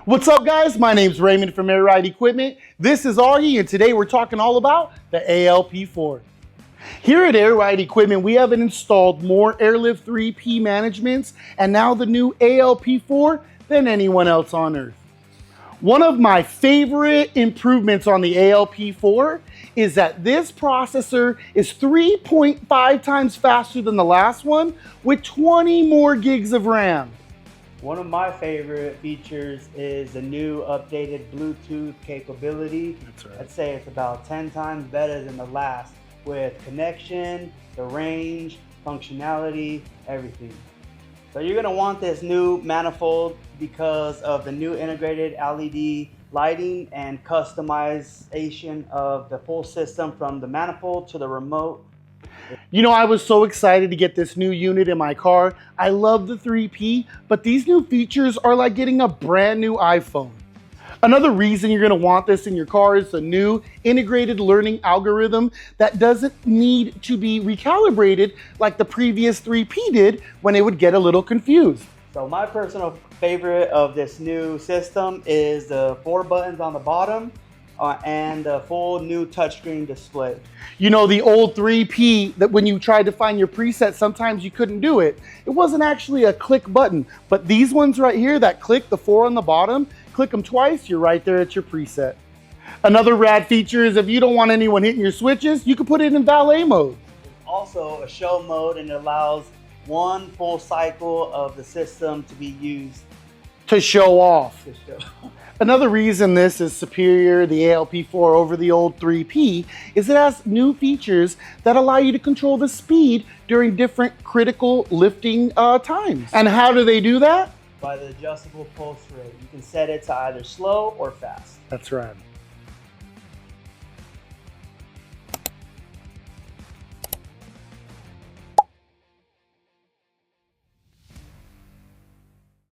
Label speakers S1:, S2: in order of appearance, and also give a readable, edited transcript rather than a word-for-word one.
S1: What's up, guys? My name's Raymond from Airlift Equipment. This is Augie, and today we're talking all about the ALP4. Here at Airlift Equipment, we have installed more Airlift 3P managements and now the new ALP4 than anyone else on Earth. One of my favorite improvements on the ALP4 is that this processor is 3.5 times faster than the last one with 20 more gigs of RAM.
S2: One of my favorite features is the new updated Bluetooth capability.
S1: That's right.
S2: I'd say it's about 10 times better than the last with connection, the range, functionality, everything. So you're gonna want this new manifold because of the new integrated LED lighting and customization of the full system from the manifold to the remote.
S1: You know, I was so excited to get this new unit in my car. I love the 3P, but these new features are like getting a brand new iPhone. Another reason you're gonna want this in your car is the new integrated learning algorithm that doesn't need to be recalibrated like the previous 3P did when it would get a little confused.
S2: So my personal favorite of this new system is the 4 buttons on the bottom and the full new touchscreen display.
S1: You know, the old 3P, that when you tried to find your preset, sometimes you couldn't do it. It wasn't actually a click button, but these ones right here that click, the 4 on the bottom, click them twice, you're right there at your preset. Another rad feature is if you don't want anyone hitting your switches, you can put it in valet mode.
S2: Also a show mode, and it allows one full cycle of the system to be used.
S1: To show off. Another reason this is superior, the ALP4 over the old 3P, is it has new features that allow you to control the speed during different critical lifting times. And how do they do that?
S2: By the adjustable pulse rate. You can set it to either slow or fast.
S1: That's right.